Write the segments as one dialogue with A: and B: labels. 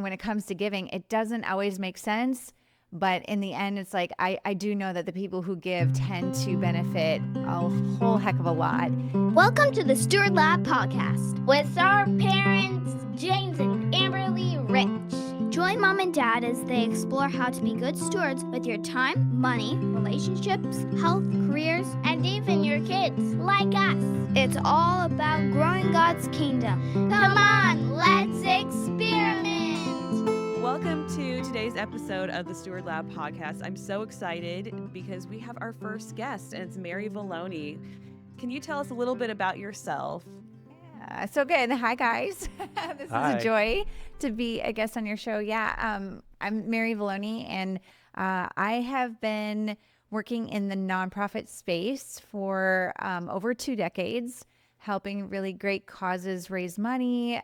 A: when it comes to giving, it doesn't always make sense. But in the end, it's like I do know that the people who give tend to benefit a whole heck of a lot.
B: Welcome to the Steward Lab Podcast with our parents, James and Amberlee Rich. Join Mom and Dad as they explore how to be good stewards with your time, money, relationships, health, careers, and even your kids, like us. It's all about growing God's kingdom. Come on, let's experiment.
C: Welcome to today's episode of the Steward Lab Podcast. I'm so excited because we have our first guest, and it's Mary Valloni. Can you tell us a little bit about yourself?
A: So good. Hi, guys. This
D: Hi.
A: is a joy to be a guest on your show. I'm Mary Baloney, and I have been working in the nonprofit space for over 2 decades, helping really great causes raise money,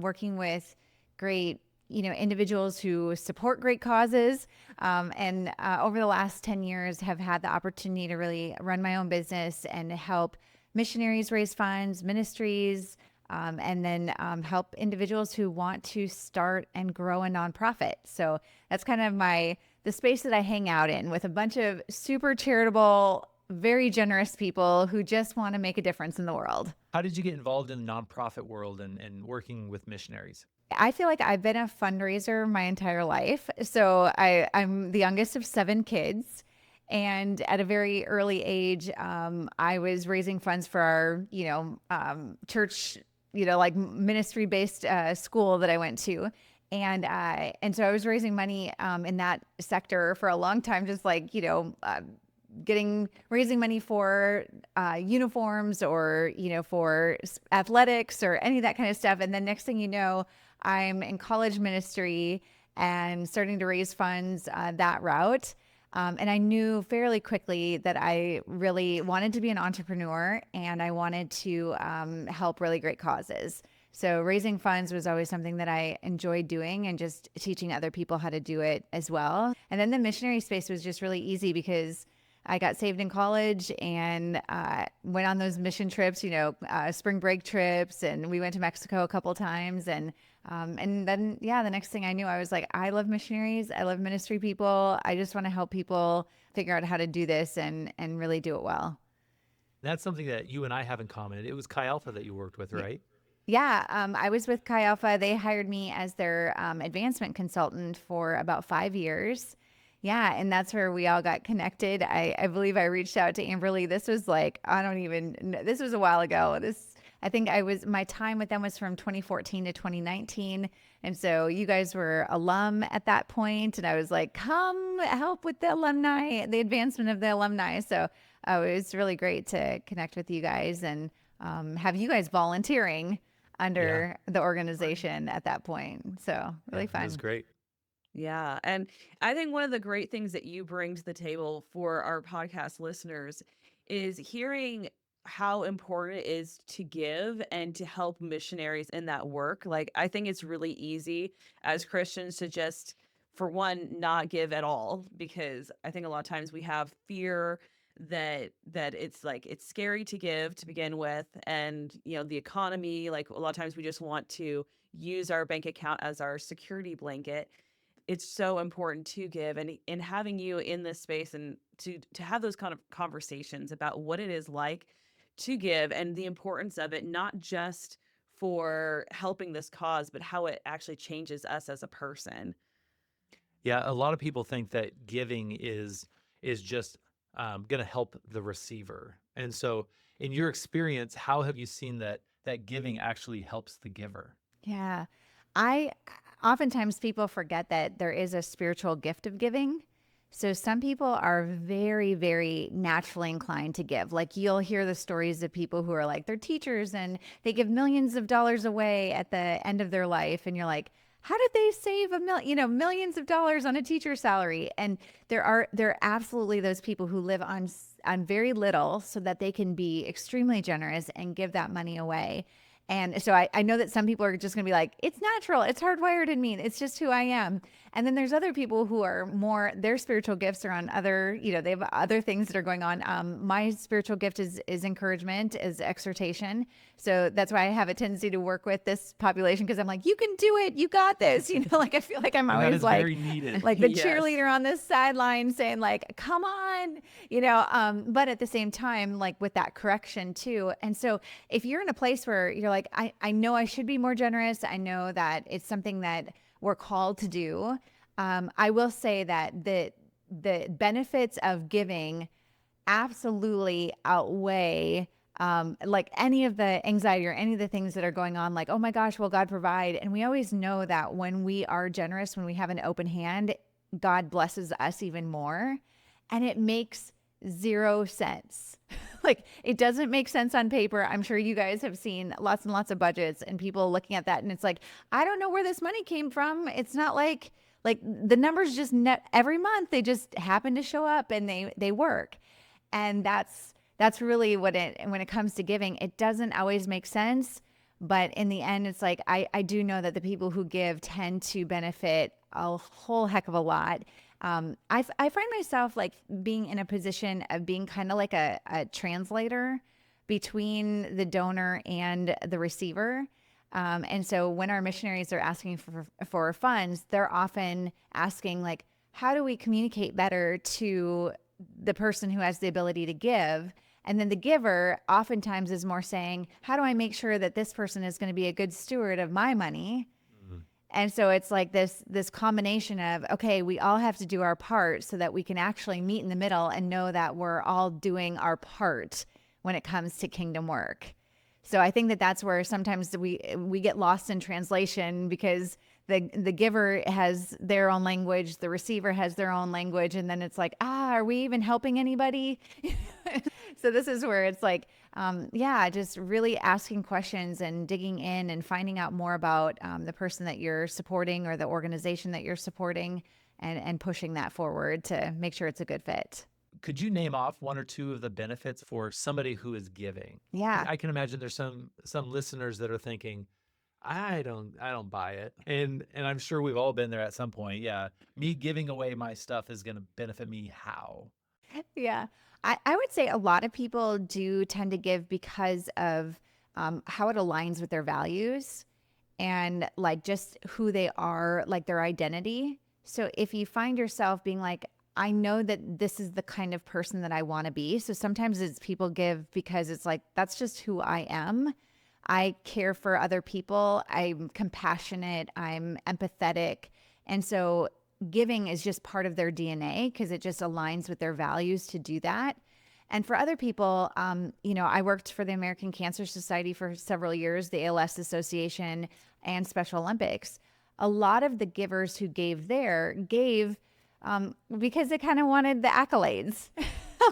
A: working with great individuals who support great causes. And over the last 10 years have had the opportunity to really run my own business and help missionaries raise funds, ministries, and then help individuals who want to start and grow a nonprofit. So that's kind of the space that I hang out in with a bunch of super charitable, very generous people who just want to make a difference in the world.
D: How did you get involved in the nonprofit world and working with missionaries?
A: I feel like I've been a fundraiser my entire life. So I'm the youngest of 7 kids. And at a very early age, I was raising funds for our, church, like ministry-based school that I went to. And so I was raising money in that sector for a long time, just like, raising money for uniforms or, for athletics or any of that kind of stuff. And then next thing you know, I'm in college ministry and starting to raise funds that route. And I knew fairly quickly that I really wanted to be an entrepreneur and I wanted to help really great causes. So raising funds was always something that I enjoyed doing and just teaching other people how to do it as well. And then the missionary space was just really easy because I got saved in college and went on those mission trips, spring break trips, and we went to Mexico a couple times. And then, the next thing I knew, I was like, I love missionaries. I love ministry people. I just want to help people figure out how to do this and really do it well.
D: That's something that you and I have in common. It was Chi Alpha that you worked with, right?
A: Yeah, I was with Chi Alpha. They hired me as their advancement consultant for about 5 years. Yeah, and that's where we all got connected. I believe I reached out to Amberlee. This was like, this was a while ago. My time with them was from 2014 to 2019. And so you guys were alum at that point. And I was like, come help with the advancement of the alumni. So it was really great to connect with you guys and have you guys volunteering under the organization at that point. So really fun.
D: It was great.
C: Yeah. And I think one of the great things that you bring to the table for our podcast listeners is hearing how important it is to give and to help missionaries in that work. Like, I think it's really easy as Christians to just, for one, not give at all, because I think a lot of times we have fear that it's like, it's scary to give to begin with. And, the economy, like a lot of times we just want to use our bank account as our security blanket. It's so important to give, and having you in this space and to have those kind of conversations about what it is like to give and the importance of it, not just for helping this cause, but how it actually changes us as a person.
D: Yeah, a lot of people think that giving is just going to help the receiver. And so in your experience, how have you seen that giving actually helps the giver?
A: Yeah. Oftentimes people forget that there is a spiritual gift of giving. So some people are very, very naturally inclined to give. Like you'll hear the stories of people who are like, they're teachers and they give millions of dollars away at the end of their life. And you're like, how did they save millions of dollars on a teacher's salary? And there are absolutely those people who live on very little so that they can be extremely generous and give that money away. And so I know that some people are just going to be like, it's natural, it's hardwired in me, it's just who I am. And then there's other people who are more, their spiritual gifts are on other, they have other things that are going on. My spiritual gift is encouragement, is exhortation. So that's why I have a tendency to work with this population, because I'm like, you can do it, you got this. Like I feel like I'm
D: And that
A: always
D: is
A: like,
D: very needed.
A: like the
C: Yes.
A: cheerleader on this sideline saying like, come on, but at the same time, like with that correction too. And so if you're in a place where you're like, I know I should be more generous, I know that it's something that we're called to do. I will say that the benefits of giving absolutely outweigh like any of the anxiety or any of the things that are going on, like, oh my gosh, will God provide? And we always know that when we are generous, when we have an open hand, God blesses us even more. And it makes zero sense. Like, it doesn't make sense on paper. I'm sure you guys have seen lots and lots of budgets and people looking at that, and it's like, I don't know where this money came from. It's not like the numbers just every month, they just happen to show up and they work. And that's really when it comes to giving, it doesn't always make sense. But in the end, it's like, I do know that the people who give tend to benefit a whole heck of a lot. I find myself like being in a position of being kind of like a translator between the donor and the receiver. And so when our missionaries are asking for funds, they're often asking like, how do we communicate better to the person who has the ability to give? And then the giver oftentimes is more saying, how do I make sure that this person is going to be a good steward of my money? And so it's like this combination of, okay, we all have to do our part so that we can actually meet in the middle and know that we're all doing our part when it comes to kingdom work. So I think that that's where sometimes we get lost in translation, because the giver has their own language, the receiver has their own language, and then it's like, are we even helping anybody? So this is where it's like, just really asking questions and digging in and finding out more about the person that you're supporting or the organization that you're supporting, and pushing that forward to make sure it's a good fit.
D: Could you name off one or two of the benefits for somebody who is giving?
A: Yeah.
D: I can imagine there's some listeners that are thinking, I don't buy it. And I'm sure we've all been there at some point. Yeah. Me giving away my stuff is going to benefit me how?
A: Yeah. I would say a lot of people do tend to give because of how it aligns with their values and like just who they are, like their identity. So if you find yourself being like, I know that this is the kind of person that I want to be. So sometimes it's people give because it's like, that's just who I am. I care for other people. I'm compassionate. I'm empathetic. And so giving is just part of their DNA because it just aligns with their values to do that. And for other people, I worked for the American Cancer Society for several years, the ALS Association, and Special Olympics. A lot of the givers who gave because they kind of wanted the accolades.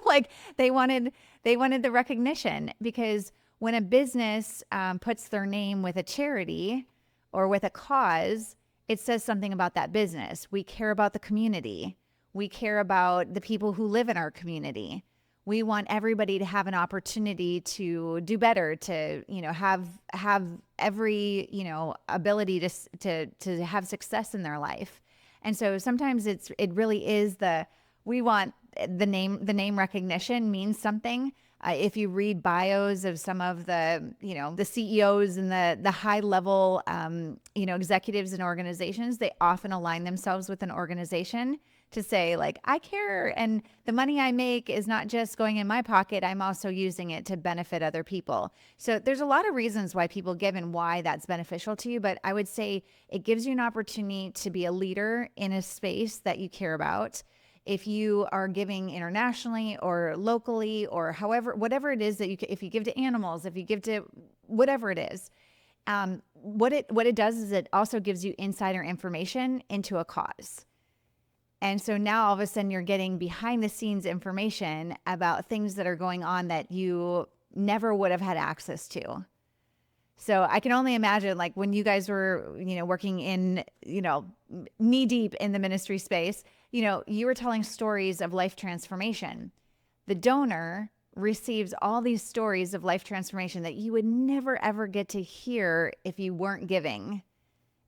A: Like they wanted the recognition, because when a business puts their name with a charity or with a cause, it says something about that business. We care about the community. We care about the people who live in our community. We want everybody to have an opportunity to do better, to, have every, ability to have success in their life. And so sometimes it really is we want the name recognition means something. If you read bios of some of the CEOs and the high level, executives in organizations, they often align themselves with an organization to say like, I care, and the money I make is not just going in my pocket, I'm also using it to benefit other people. So there's a lot of reasons why people give and why that's beneficial to you, but I would say it gives you an opportunity to be a leader in a space that you care about. If you are giving internationally or locally or whatever it is that if you give to animals, if you give to whatever it is, what it does is it also gives you insider information into a cause. And so now all of a sudden you're getting behind the scenes information about things that are going on that you never would have had access to. So I can only imagine, like when you guys were, working in, knee deep in the ministry space, you were telling stories of life transformation. The donor receives all these stories of life transformation that you would never, ever get to hear if you weren't giving.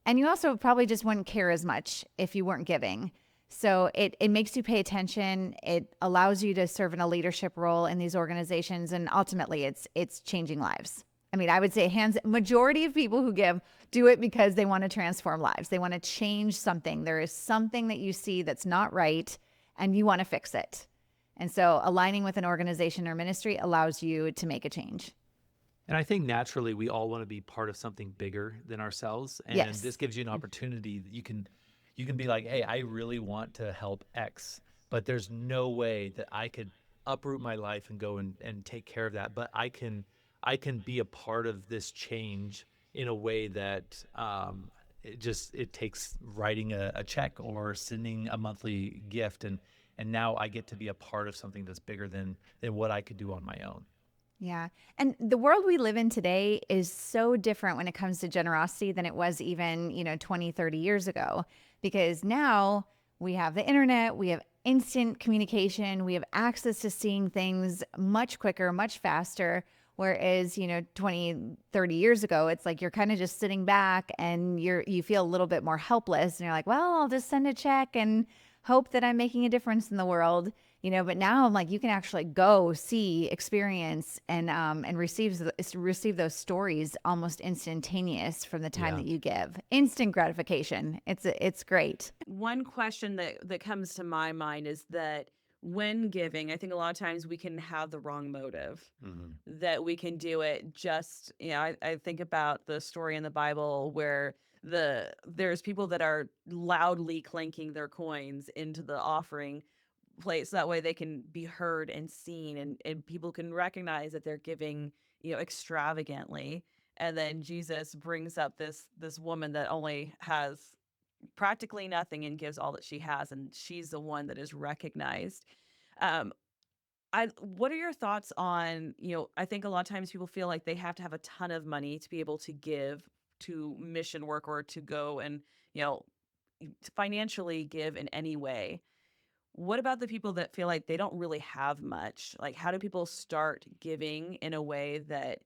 A: And you also probably just wouldn't care as much if you weren't giving. So it makes you pay attention. It allows you to serve in a leadership role in these organizations. And ultimately, it's changing lives. I mean, I would say majority of people who give do it because they want to transform lives. They want to change something. There is something that you see that's not right, and you want to fix it. And so aligning with an organization or ministry allows you to make a change.
D: And I think naturally we all want to be part of something bigger than ourselves. And
A: Yes.
D: this gives you an opportunity that you can be like, hey, I really want to help X, but there's no way that I could uproot my life and go and take care of that. But I can be a part of this change in a way that it takes writing a check or sending a monthly gift. And now I get to be a part of something that's bigger than what I could do on my own.
A: Yeah. And the world we live in today is so different when it comes to generosity than it was even, 20, 30 years ago, because now we have the internet, we have instant communication, we have access to seeing things much quicker, much faster. Whereas, 20, 30 years ago, it's like you're kind of just sitting back and you feel a little bit more helpless. And you're like, well, I'll just send a check and hope that I'm making a difference in the world. But now I'm like, you can actually go see, experience, and receive those stories almost instantaneous from the time that you give. Instant gratification. It's great.
C: One question that comes to my mind is that when giving, I think a lot of times we can have the wrong motive, that we can do it just, I think about the story in the Bible where there's people that are loudly clanking their coins into the offering place. That way they can be heard and seen, and people can recognize that they're giving, extravagantly. And then Jesus brings up this woman that only has practically nothing and gives all that she has, and she's the one that is recognized. What are your thoughts on, I think a lot of times people feel like they have to have a ton of money to be able to give to mission work or to go and, financially give in any way. What about the people that feel like they don't really have much? Like, how do people start giving in a way that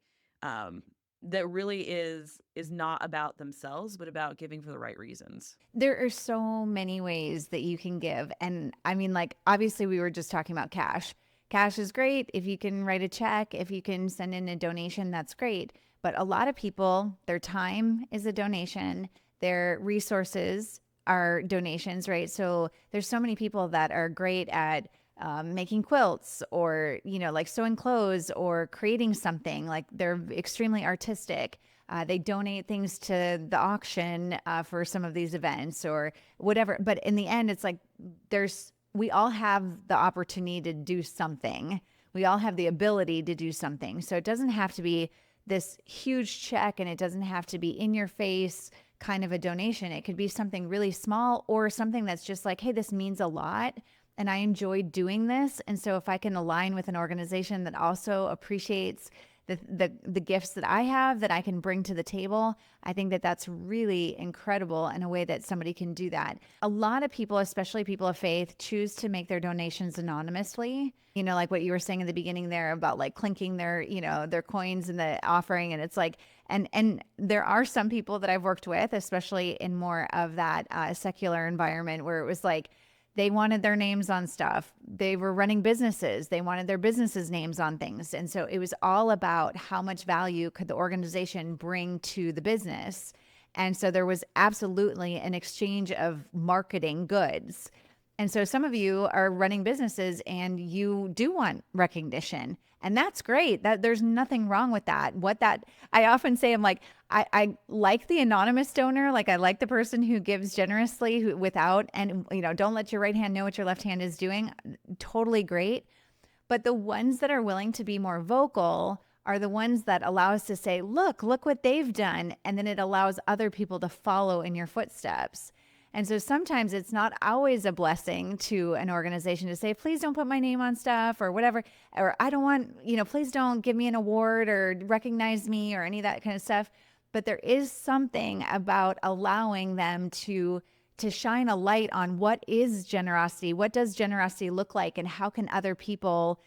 C: that really is not about themselves, but about giving for the right reasons?
A: There are so many ways that you can give. And I mean, like, obviously we were just talking about cash. Cash is great. If you can write a check, if you can send in a donation, that's great. But a lot of people, their time is a donation. Their resources are donations, right? So there's so many people that are great at making quilts or, like sewing clothes or creating something. Like, they're extremely artistic. They donate things to the auction for some of these events or whatever. But in the end, it's like we all have the opportunity to do something. We all have the ability to do something. So it doesn't have to be this huge check, and it doesn't have to be in your face kind of a donation. It could be something really small or something that's just like, hey, this means a lot and I enjoy doing this. And so if I can align with an organization that also appreciates the gifts that I have that I can bring to the table, I think that that's really incredible in a way that somebody can do that. A lot of people, especially people of faith, choose to make their donations anonymously. Like what you were saying in the beginning there about like clinking their coins in the offering. And it's like, and there are some people that I've worked with, especially in more of that secular environment, where it was like, they wanted their names on stuff. They were running businesses. They wanted their businesses' names on things. And so it was all about how much value could the organization bring to the business. And so there was absolutely an exchange of marketing goods. And so some of you are running businesses and you do want recognition. And that's great. There's nothing wrong with that. I often say, I'm like, I like the anonymous donor. Like, I like the person who gives generously without, and, don't let your right hand know what your left hand is doing. Totally great. But the ones that are willing to be more vocal are the ones that allow us to say, look what they've done. And then it allows other people to follow in your footsteps. And so sometimes it's not always a blessing to an organization to say, please don't put my name on stuff or whatever, or I don't want, please don't give me an award or recognize me or any of that kind of stuff. But there is something about allowing them to to shine a light on what is generosity, what does generosity look like, and how can other people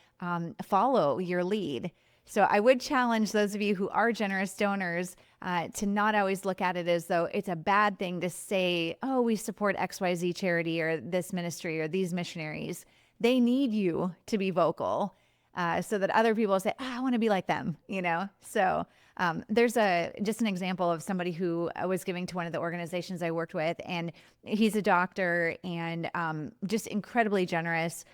A: follow your lead. So I would challenge those of you who are generous donors to not always look at it as though it's a bad thing to say, oh, we support XYZ charity or this ministry or these missionaries. They need you to be vocal so that other people say, I want to be like them, So there's just an example of somebody who was giving to one of the organizations I worked with, and he's a doctor and just incredibly generous.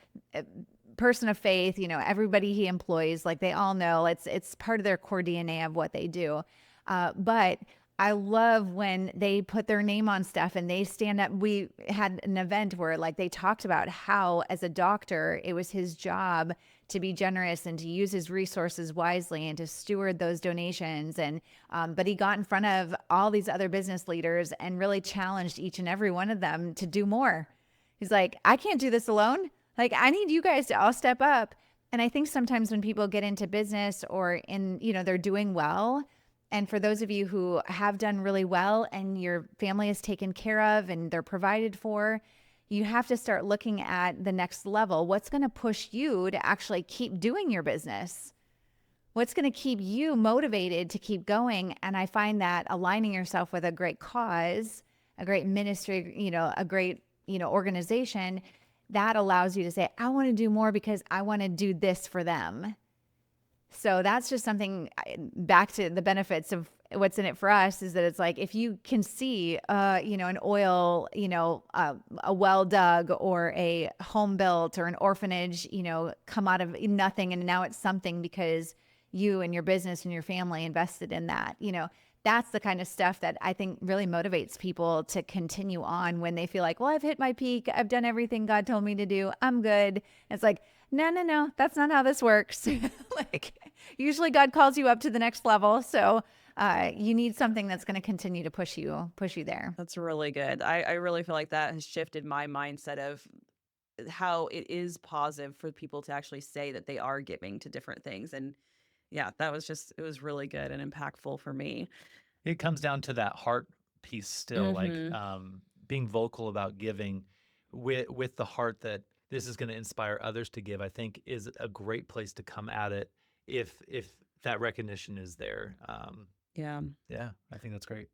A: Person of faith, everybody he employs, like they all know it's part of their core DNA of what they do. But I love when they put their name on stuff and they stand up. We had an event where like they talked about how as a doctor, it was his job to be generous and to use his resources wisely and to steward those donations. And, but he got in front of all these other business leaders and really challenged each and every one of them to do more. He's like, I can't do this alone. Like, I need you guys to all step up. And I think sometimes when people get into business or they're doing well, and for those of you who have done really well and your family is taken care of and they're provided for, you have to start looking at the next level. What's going to push you to actually keep doing your business? What's going to keep you motivated to keep going? And I find that aligning yourself with a great cause, a great ministry, a great, organization, that allows you to say, I want to do more because I want to do this for them. So that's just something back to the benefits of what's in it for us is that it's like, if you can see, an oil, a well dug or a home built or an orphanage, come out of nothing and now it's something because you and your business and your family invested in that, that's the kind of stuff that I think really motivates people to continue on when they feel like, well, I've hit my peak. I've done everything God told me to do. I'm good. And it's like, no, that's not how this works. Like usually God calls you up to the next level. So you need something that's going to continue to push you there.
C: That's really good. I really feel like that has shifted my mindset of how it is positive for people to actually say that they are giving to different things. And yeah, it was really good and impactful for me.
D: It comes down to that heart piece still, like
C: Mm-hmm.
D: being vocal about giving with the heart that this is going to inspire others to give, I think is a great place to come at it if that recognition is there.
C: Yeah.
D: Yeah, I think that's great.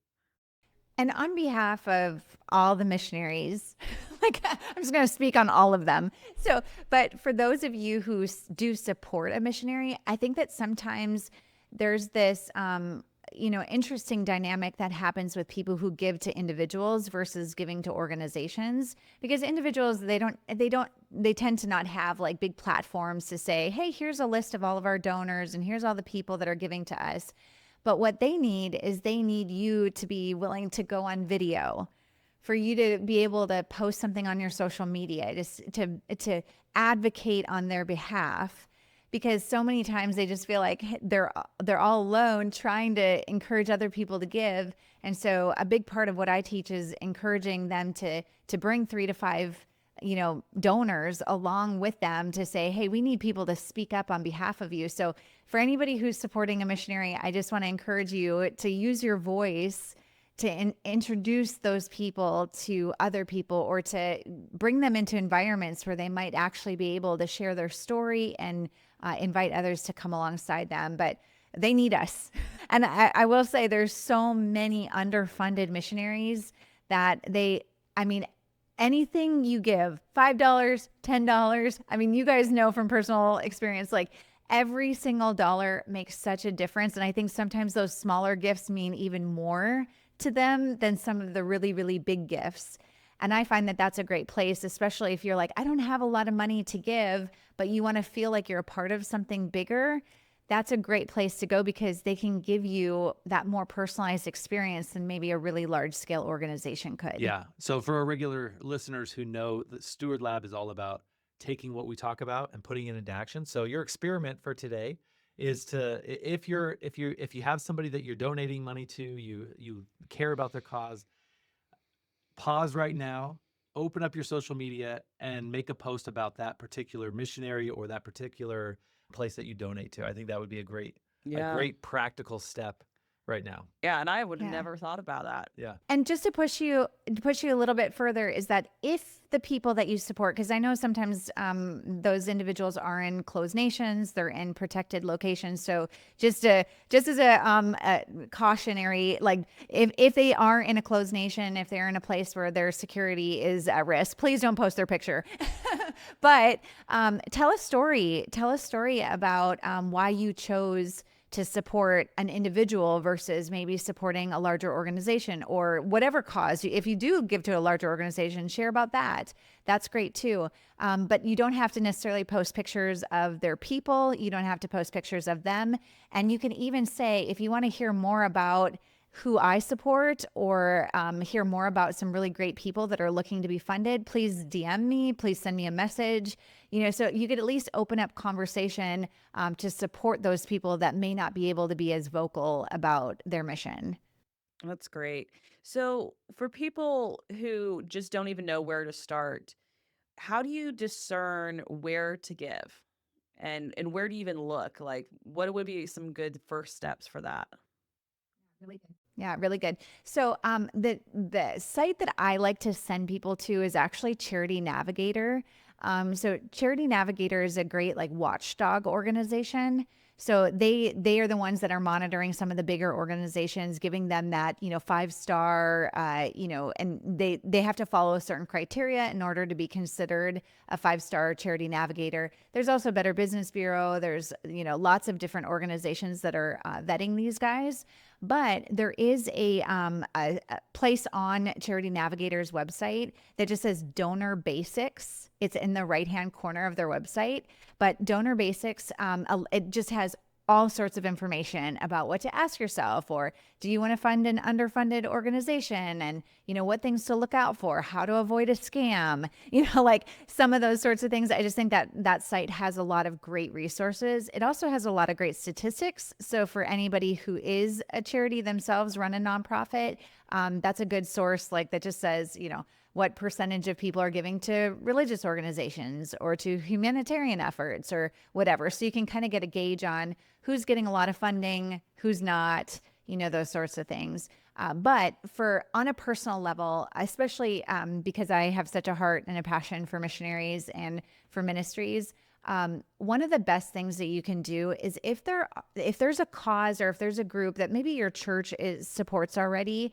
A: And on behalf of all the missionaries, like I'm just going to speak on all of them. So, but for those of you who do support a missionary, I think that sometimes there's this, interesting dynamic that happens with people who give to individuals versus giving to organizations, because individuals, they tend to not have like big platforms to say, hey, here's a list of all of our donors and here's all the people that are giving to us. But what they need is they need you to be willing to go on video, for you to be able to post something on your social media, to advocate on their behalf, because so many times they just feel like they're all alone trying to encourage other people to give. And so a big part of what I teach is encouraging them to bring 3 to 5 donors along with them to say, hey, we need people to speak up on behalf of you. So for anybody who's supporting a missionary, I just want to encourage you to use your voice to introduce those people to other people, or to bring them into environments where they might actually be able to share their story and invite others to come alongside them. But they need us. And I will say there's so many underfunded missionaries that anything you give, $5, $10, you guys know from personal experience, like every single dollar makes such a difference. And I think sometimes those smaller gifts mean even more to them than some of the really, really big gifts. And I find that that's a great place, especially if you're like, I don't have a lot of money to give, but you want to feel like you're a part of something bigger. That's a great place to go, because they can give you that more personalized experience than maybe a really large scale organization could.
D: Yeah. So for our regular listeners who know that Steward Lab is all about taking what we talk about and putting it into action. So your experiment for today is to, if you have somebody that you're donating money to, you care about their cause, pause right now, open up your social media and make a post about that particular missionary or that particular place that you donate to. I think that would be a great practical step right now.
C: Yeah, and I would have
A: Yeah.
C: never thought about that.
D: Yeah.
A: And just to push you a little bit further is that if the people that you support, because I know sometimes those individuals are in closed nations, they're in protected locations. So just as a cautionary, like if they are in a closed nation, if they're in a place where their security is at risk, please don't post their picture. But tell a story about why you chose to support an individual versus maybe supporting a larger organization or whatever cause. If you do give to a larger organization, share about that. That's great too. But you don't have to necessarily post pictures of their people. You don't have to post pictures of them. And you can even say, if you want to hear more about who I support or hear more about some really great people that are looking to be funded, please DM me, please send me a message, so you could at least open up conversation to support those people that may not be able to be as vocal about their mission.
C: That's great. So, for people who just don't even know where to start, how do you discern where to give? And where do you even look? Like, what would be some good first steps for that?
A: Really good. Yeah, really good. So the site that I like to send people to is actually Charity Navigator. So Charity Navigator is a great like watchdog organization. So they are the ones that are monitoring some of the bigger organizations, giving them that 5-star, and they have to follow certain criteria in order to be considered a 5-star Charity Navigator. There's also Better Business Bureau. There's lots of different organizations that are vetting these guys. But there is a place on Charity Navigator's website that just says Donor Basics. It's in the right-hand corner of their website. But Donor Basics, it just has all sorts of information about what to ask yourself, or do you want to fund an underfunded organization, and what things to look out for, how to avoid a scam, like some of those sorts of things. I just think that site has a lot of great resources. It also has a lot of great statistics. So for anybody who is a charity themselves, run a nonprofit, that's a good source, like that just says, what percentage of people are giving to religious organizations or to humanitarian efforts or whatever. So you can kind of get a gauge on who's getting a lot of funding, who's not, those sorts of things. But on a personal level, especially because I have such a heart and a passion for missionaries and for ministries, one of the best things that you can do is if there's a cause or if there's a group that maybe your church supports already,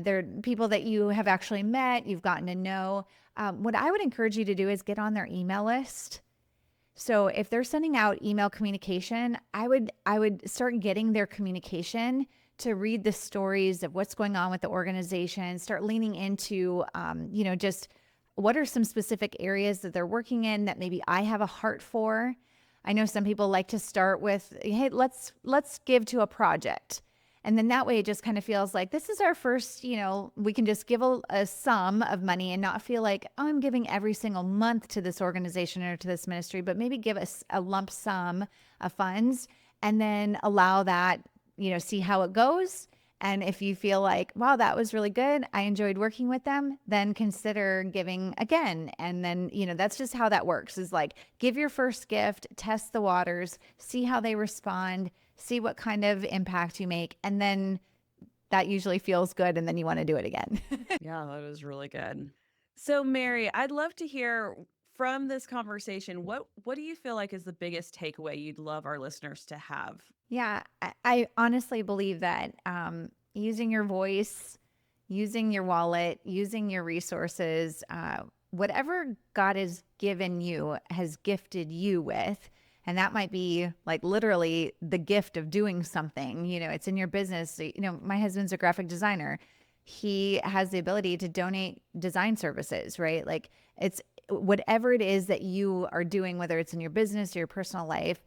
A: they're people that you have actually met, you've gotten to know. What I would encourage you to do is get on their email list. So if they're sending out email communication, I would start getting their communication to read the stories of what's going on with the organization, start leaning into, just what are some specific areas that they're working in that maybe I have a heart for. I know some people like to start with, hey, let's give to a project. And then that way it just kind of feels like this is our first, we can just give a sum of money and not feel like, oh, I'm giving every single month to this organization or to this ministry, but maybe give us a lump sum of funds and then allow that, see how it goes. And if you feel like, wow, that was really good, I enjoyed working with them, then consider giving again. And then, that's just how that works, is like, give your first gift, test the waters, see how they respond, see what kind of impact you make. And then that usually feels good. And then you want to do it again.
C: Yeah, that was really good. So, Mary, I'd love to hear from this conversation, what do you feel like is the biggest takeaway you'd love our listeners to have?
A: Yeah, I honestly believe that using your voice, using your wallet, using your resources, whatever God has given you, has gifted you with, and that might be like literally the gift of doing something, it's in your business. My husband's a graphic designer. He has the ability to donate design services, right? Like it's whatever it is that you are doing, whether it's in your business or your personal life,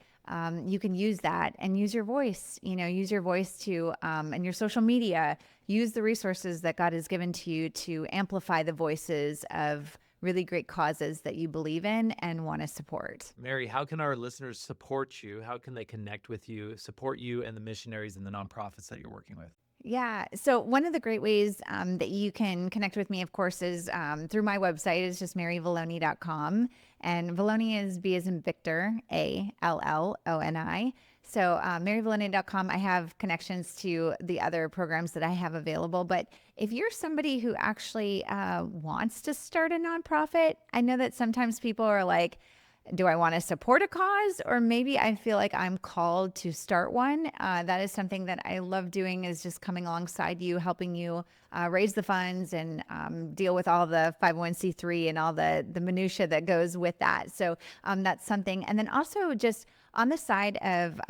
A: you can use that and use your voice, use your voice to, and your social media, use the resources that God has given to you to amplify the voices of really great causes that you believe in and want to support.
D: Mary, how can our listeners support you? How can they connect with you, support you and the missionaries and the nonprofits that you're working with?
A: Yeah. So one of the great ways that you can connect with me, of course, is through my website. It's just maryvaloni.com. And Valoni is B as in Victor, Alloni. So maryvaloni.com, I have connections to the other programs that I have available. But if you're somebody who actually wants to start a nonprofit, I know that sometimes people are like, do I want to support a cause? Or maybe I feel like I'm called to start one. That is something that I love doing, is just coming alongside you, helping you raise the funds and deal with all the 501c3 and all the minutia that goes with that. So that's something. And then also just on the side of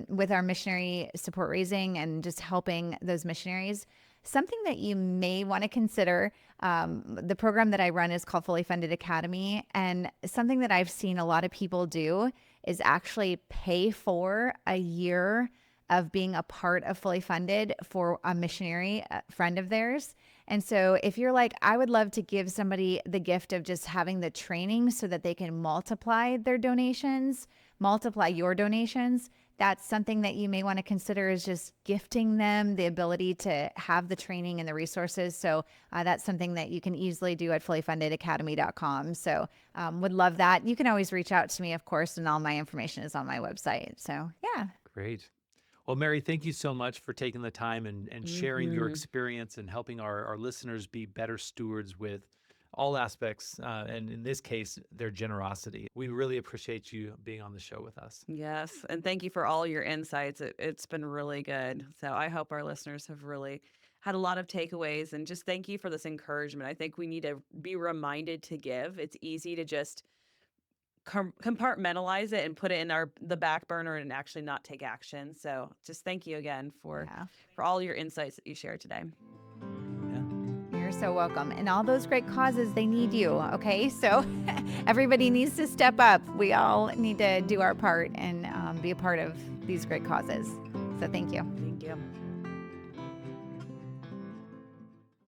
A: with our missionary support raising and just helping those missionaries, something that you may want to consider, the program that I run is called Fully Funded Academy. And something that I've seen a lot of people do is actually pay for a year of being a part of Fully Funded for a missionary friend of theirs. And so if you're like, I would love to give somebody the gift of just having the training so that they can multiply their donations, multiply your donations, that's something that you may want to consider, is just gifting them the ability to have the training and the resources. So that's something that you can easily do at fullyfundedacademy.com. So would love that. You can always reach out to me, of course, and all my information is on my website. So yeah.
D: Great. Well, Mary, thank you so much for taking the time and sharing your experience and helping our listeners be better stewards with all aspects, and in this case, their generosity. We really appreciate you being on the show with us.
C: Yes. And thank you for all your insights. It's been really good. So I hope our listeners have really had a lot of takeaways, and just thank you for this encouragement. I think we need to be reminded to give. It's easy to just compartmentalize it and put it in the back burner and actually not take action. So just thank you again for all your insights that you shared today.
A: You're so welcome. And all those great causes, they need you. Okay. So everybody needs to step up. We all need to do our part and be a part of these great causes. So thank you.
C: Thank you.